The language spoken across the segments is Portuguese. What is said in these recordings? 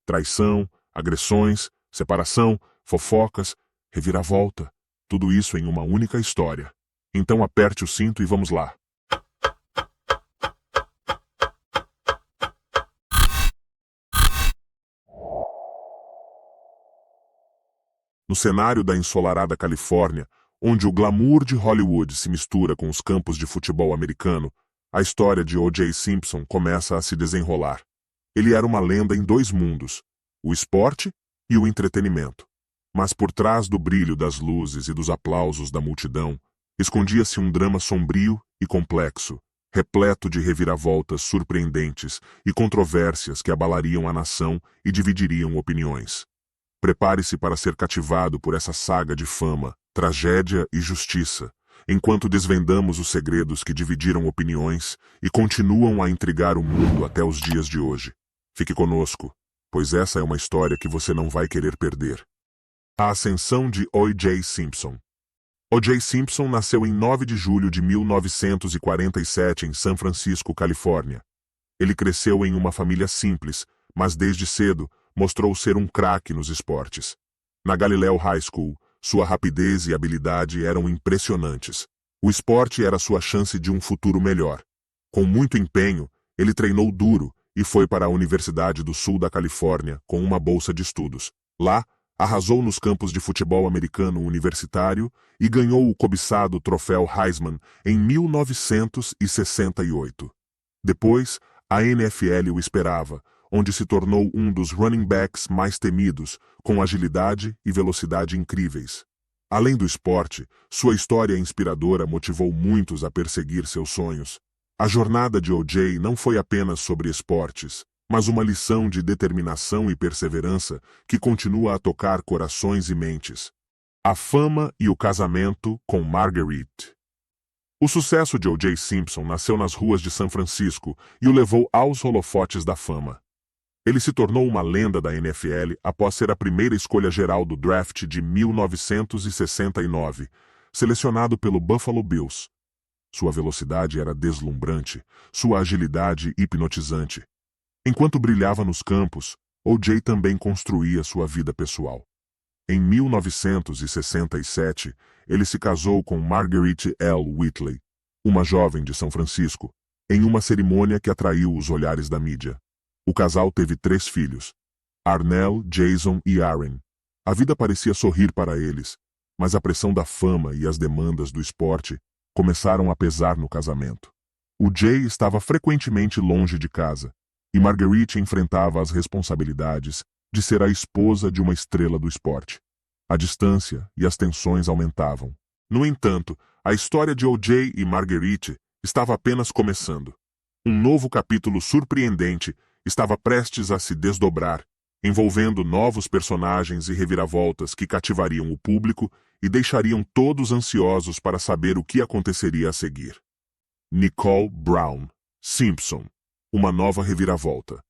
Traição, agressões, separação, fofocas, reviravolta. Tudo isso em uma única história. Então aperte o cinto e vamos lá. No cenário da ensolarada Califórnia, onde o glamour de Hollywood se mistura com os campos de futebol americano, a história de O.J. Simpson começa a se desenrolar. Ele era uma lenda em dois mundos, o esporte e o entretenimento. Mas por trás do brilho das luzes e dos aplausos da multidão, escondia-se um drama sombrio e complexo, repleto de reviravoltas surpreendentes e controvérsias que abalariam a nação e dividiriam opiniões. Prepare-se para ser cativado por essa saga de fama, tragédia e justiça, enquanto desvendamos os segredos que dividiram opiniões e continuam a intrigar o mundo até os dias de hoje. Fique conosco, pois essa é uma história que você não vai querer perder. A ascensão de O.J. Simpson. O.J. Simpson nasceu em 9 de julho de 1947 em São Francisco, Califórnia. Ele cresceu em uma família simples, mas desde cedo mostrou ser um craque nos esportes. Na Galileo High School, sua rapidez e habilidade eram impressionantes. O esporte era sua chance de um futuro melhor. Com muito empenho, ele treinou duro e foi para a Universidade do Sul da Califórnia com uma bolsa de estudos. Lá, arrasou nos campos de futebol americano universitário e ganhou o cobiçado troféu Heisman em 1968. Depois, a NFL o esperava, onde se tornou um dos running backs mais temidos, com agilidade e velocidade incríveis. Além do esporte, sua história inspiradora motivou muitos a perseguir seus sonhos. A jornada de O.J. não foi apenas sobre esportes, mas uma lição de determinação e perseverança que continua a tocar corações e mentes. A fama e o casamento com Marguerite. O sucesso de O.J. Simpson nasceu nas ruas de São Francisco e o levou aos holofotes da fama. Ele se tornou uma lenda da NFL após ser a primeira escolha geral do draft de 1969, selecionado pelo Buffalo Bills. Sua velocidade era deslumbrante, sua agilidade hipnotizante. Enquanto brilhava nos campos, O.J. também construía sua vida pessoal. Em 1967, ele se casou com Marguerite L. Whitley, uma jovem de São Francisco, em uma cerimônia que atraiu os olhares da mídia. O casal teve 3 filhos, Arnell, Jason e Aaron. A vida parecia sorrir para eles, mas a pressão da fama e as demandas do esporte começaram a pesar no casamento. O Jay estava frequentemente longe de casa, e Marguerite enfrentava as responsabilidades de ser a esposa de uma estrela do esporte. A distância e as tensões aumentavam. No entanto, a história de O.J. e Marguerite estava apenas começando. Um novo capítulo surpreendente estava prestes a se desdobrar, envolvendo novos personagens e reviravoltas que cativariam o público e deixariam todos ansiosos para saber o que aconteceria a seguir. Nicole Brown Simpson, uma nova reviravolta.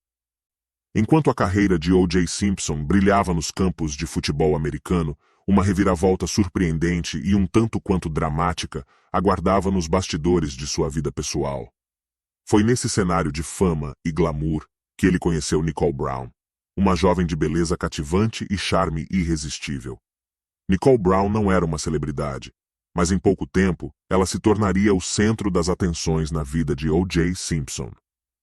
Enquanto a carreira de O.J. Simpson brilhava nos campos de futebol americano, uma reviravolta surpreendente e um tanto quanto dramática aguardava nos bastidores de sua vida pessoal. Foi nesse cenário de fama e glamour que ele conheceu Nicole Brown, uma jovem de beleza cativante e charme irresistível. Nicole Brown não era uma celebridade, mas em pouco tempo ela se tornaria o centro das atenções na vida de O.J. Simpson.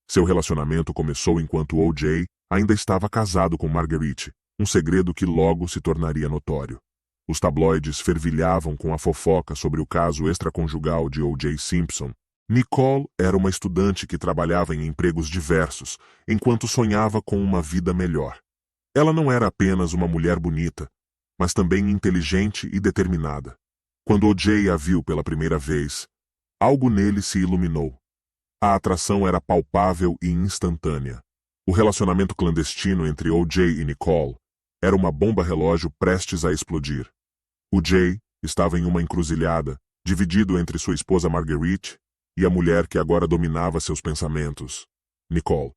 Seu relacionamento começou enquanto O.J. ainda estava casado com Marguerite, um segredo que logo se tornaria notório. Os tabloides fervilhavam com a fofoca sobre o caso extraconjugal de O.J. Simpson. Nicole era uma estudante que trabalhava em empregos diversos, enquanto sonhava com uma vida melhor. Ela não era apenas uma mulher bonita, mas também inteligente e determinada. Quando O.J. a viu pela primeira vez, algo nele se iluminou. A atração era palpável e instantânea. O relacionamento clandestino entre O.J. e Nicole era uma bomba-relógio prestes a explodir. O.J. estava em uma encruzilhada, dividido entre sua esposa Marguerite e a mulher que agora dominava seus pensamentos, Nicole.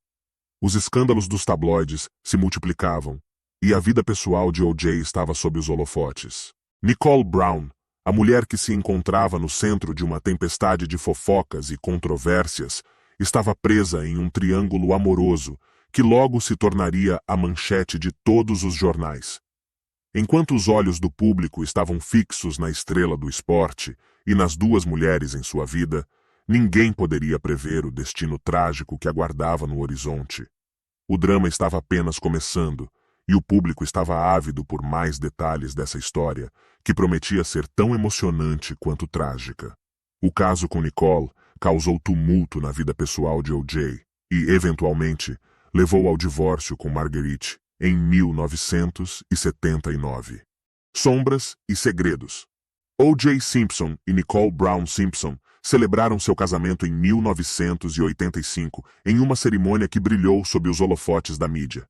Os escândalos dos tabloides se multiplicavam, e a vida pessoal de O.J. estava sob os holofotes. Nicole Brown, a mulher que se encontrava no centro de uma tempestade de fofocas e controvérsias, estava presa em um triângulo amoroso que logo se tornaria a manchete de todos os jornais. Enquanto os olhos do público estavam fixos na estrela do esporte e nas duas mulheres em sua vida, ninguém poderia prever o destino trágico que aguardava no horizonte. O drama estava apenas começando, e o público estava ávido por mais detalhes dessa história, que prometia ser tão emocionante quanto trágica. O caso com Nicole causou tumulto na vida pessoal de O.J. e, eventualmente, levou ao divórcio com Marguerite em 1979. Sombras e segredos. O.J. Simpson e Nicole Brown Simpson celebraram seu casamento em 1985 em uma cerimônia que brilhou sob os holofotes da mídia.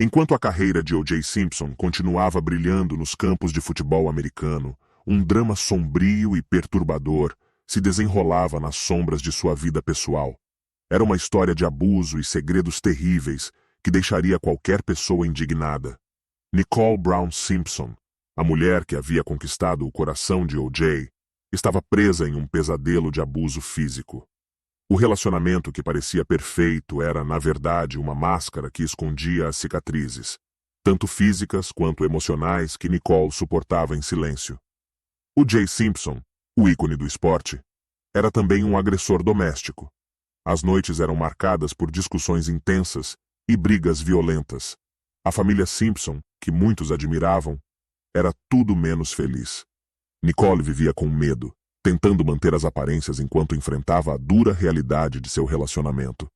Enquanto a carreira de O.J. Simpson continuava brilhando nos campos de futebol americano, um drama sombrio e perturbador se desenrolava nas sombras de sua vida pessoal. Era uma história de abuso e segredos terríveis que deixaria qualquer pessoa indignada. Nicole Brown Simpson, a mulher que havia conquistado o coração de O.J., estava presa em um pesadelo de abuso físico. O relacionamento que parecia perfeito era, na verdade, uma máscara que escondia as cicatrizes, tanto físicas quanto emocionais, que Nicole suportava em silêncio. O.J. Simpson, o ícone do esporte, era também um agressor doméstico. As noites eram marcadas por discussões intensas e brigas violentas. A família Simpson, que muitos admiravam, era tudo menos feliz. Nicole vivia com medo, tentando manter as aparências enquanto enfrentava a dura realidade de seu relacionamento.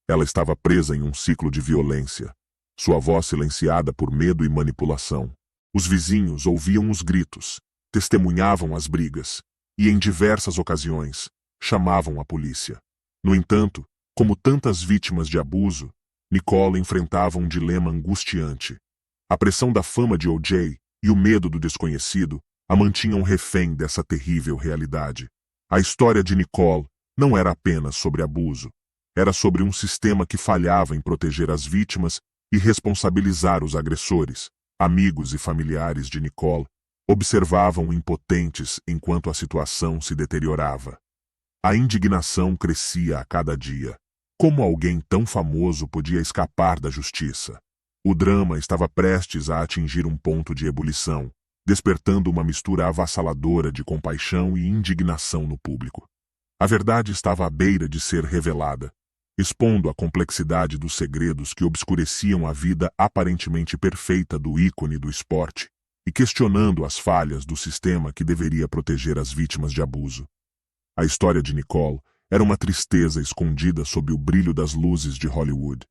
Ela estava presa em um ciclo de violência, sua voz silenciada por medo e manipulação. Os vizinhos ouviam os gritos, testemunhavam as brigas e, em diversas ocasiões, chamavam a polícia. No entanto, como tantas vítimas de abuso, Nicole enfrentava um dilema angustiante. A pressão da fama de O.J. e o medo do desconhecido a mantinham refém dessa terrível realidade. A história de Nicole não era apenas sobre abuso. Era sobre um sistema que falhava em proteger as vítimas e responsabilizar os agressores. Amigos e familiares de Nicole observavam impotentes enquanto a situação se deteriorava. A indignação crescia a cada dia. Como alguém tão famoso podia escapar da justiça? O drama estava prestes a atingir um ponto de ebulição, despertando uma mistura avassaladora de compaixão e indignação no público. A verdade estava à beira de ser revelada, expondo a complexidade dos segredos que obscureciam a vida aparentemente perfeita do ícone do esporte e questionando as falhas do sistema que deveria proteger as vítimas de abuso. A história de Nicole era uma tristeza escondida sob o brilho das luzes de Hollywood.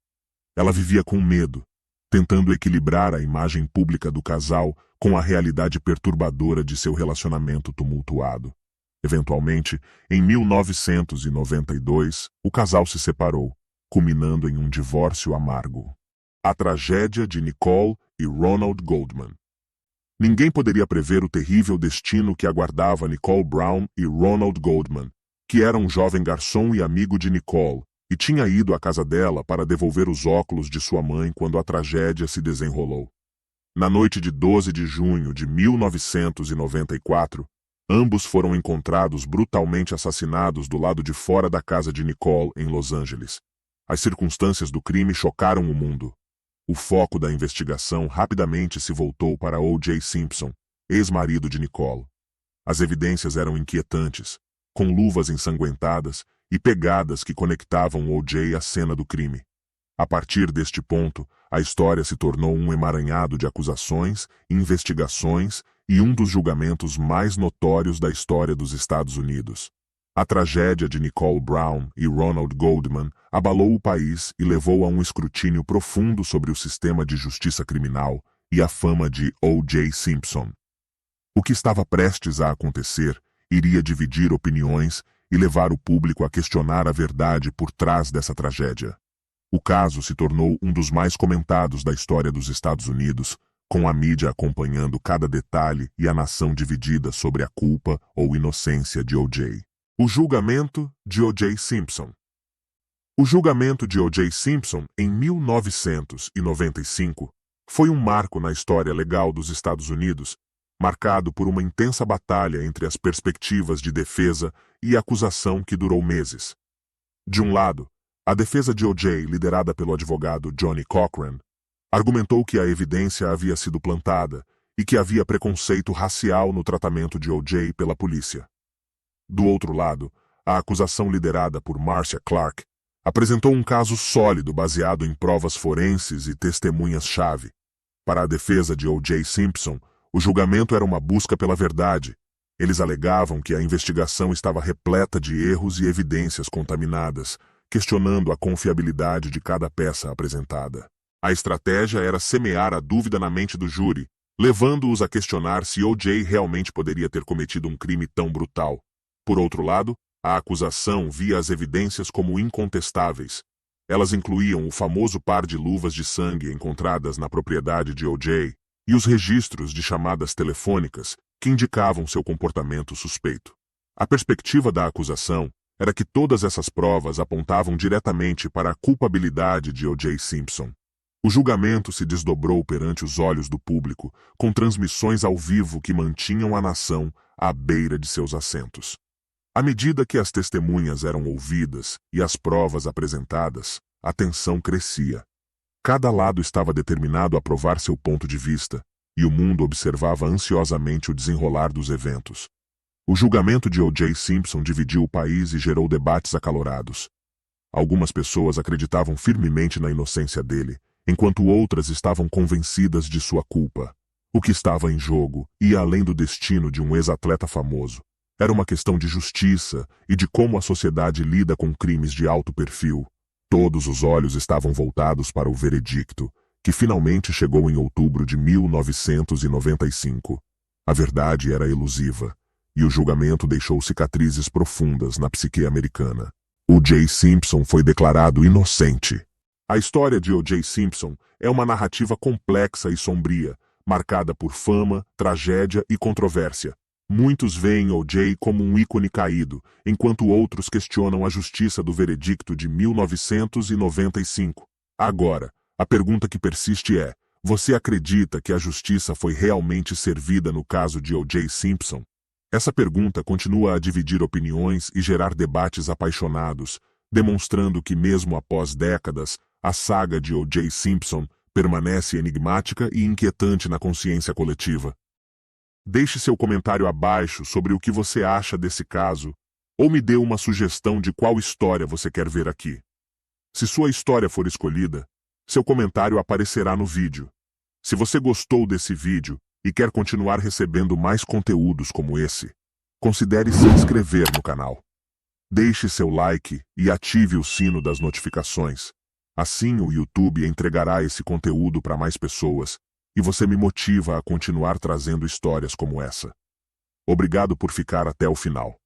Ela vivia com medo, tentando equilibrar a imagem pública do casal com a realidade perturbadora de seu relacionamento tumultuado. Eventualmente, em 1992, o casal se separou, culminando em um divórcio amargo. A tragédia de Nicole e Ronald Goldman. Ninguém poderia prever o terrível destino que aguardava Nicole Brown e Ronald Goldman, que era um jovem garçom e amigo de Nicole, e tinha ido à casa dela para devolver os óculos de sua mãe quando a tragédia se desenrolou. Na noite de 12 de junho de 1994, ambos foram encontrados brutalmente assassinados do lado de fora da casa de Nicole, em Los Angeles. As circunstâncias do crime chocaram o mundo. O foco da investigação rapidamente se voltou para O.J. Simpson, ex-marido de Nicole. As evidências eram inquietantes, com luvas ensanguentadas e pegadas que conectavam O.J. à cena do crime. A partir deste ponto, a história se tornou um emaranhado de acusações, investigações e um dos julgamentos mais notórios da história dos Estados Unidos. A tragédia de Nicole Brown e Ronald Goldman abalou o país e levou a um escrutínio profundo sobre o sistema de justiça criminal e a fama de O.J. Simpson. O que estava prestes a acontecer iria dividir opiniões e levar o público a questionar a verdade por trás dessa tragédia. O caso se tornou um dos mais comentados da história dos Estados Unidos, com a mídia acompanhando cada detalhe e a nação dividida sobre a culpa ou inocência de O.J. O julgamento de O.J. Simpson. O julgamento de O.J. Simpson, em 1995, foi um marco na história legal dos Estados Unidos, marcado por uma intensa batalha entre as perspectivas de defesa e acusação que durou meses. De um lado, A defesa de O.J., liderada pelo advogado Johnny Cochran, argumentou que a evidência havia sido plantada e que havia preconceito racial no tratamento de O.J. pela polícia. Do outro lado, a acusação liderada por Marcia Clark apresentou um caso sólido baseado em provas forenses e testemunhas-chave. Para a defesa de O.J. Simpson, o julgamento era uma busca pela verdade. Eles alegavam que a investigação estava repleta de erros e evidências contaminadas, questionando a confiabilidade de cada peça apresentada. A estratégia era semear a dúvida na mente do júri, levando-os a questionar se O.J. realmente poderia ter cometido um crime tão brutal. Por outro lado, a acusação via as evidências como incontestáveis. Elas incluíam o famoso par de luvas de sangue encontradas na propriedade de O.J. e os registros de chamadas telefônicas que indicavam seu comportamento suspeito. A perspectiva da acusação era que todas essas provas apontavam diretamente para a culpabilidade de O.J. Simpson. O julgamento se desdobrou perante os olhos do público, com transmissões ao vivo que mantinham a nação à beira de seus assentos. À medida que as testemunhas eram ouvidas e as provas apresentadas, a tensão crescia. Cada lado estava determinado a provar seu ponto de vista, e o mundo observava ansiosamente o desenrolar dos eventos. O julgamento de O.J. Simpson dividiu o país e gerou debates acalorados. Algumas pessoas acreditavam firmemente na inocência dele, enquanto outras estavam convencidas de sua culpa. O que estava em jogo ia além do destino de um ex-atleta famoso. Era uma questão de justiça e de como a sociedade lida com crimes de alto perfil. Todos os olhos estavam voltados para o veredicto, que finalmente chegou em outubro de 1995. A verdade era elusiva, e o julgamento deixou cicatrizes profundas na psique americana. O.J. Simpson foi declarado inocente. A história de O.J. Simpson é uma narrativa complexa e sombria, marcada por fama, tragédia e controvérsia. Muitos veem O.J. como um ícone caído, enquanto outros questionam a justiça do veredicto de 1995. Agora, a pergunta que persiste é: você acredita que a justiça foi realmente servida no caso de O.J. Simpson? Essa pergunta continua a dividir opiniões e gerar debates apaixonados, demonstrando que mesmo após décadas, a saga de O.J. Simpson permanece enigmática e inquietante na consciência coletiva. Deixe seu comentário abaixo sobre o que você acha desse caso, ou me dê uma sugestão de qual história você quer ver aqui. Se sua história for escolhida, seu comentário aparecerá no vídeo. Se você gostou desse vídeo e quer continuar recebendo mais conteúdos como esse, considere se inscrever no canal. Deixe seu like e ative o sino das notificações. Assim o YouTube entregará esse conteúdo para mais pessoas e você me motiva a continuar trazendo histórias como essa. Obrigado por ficar até o final.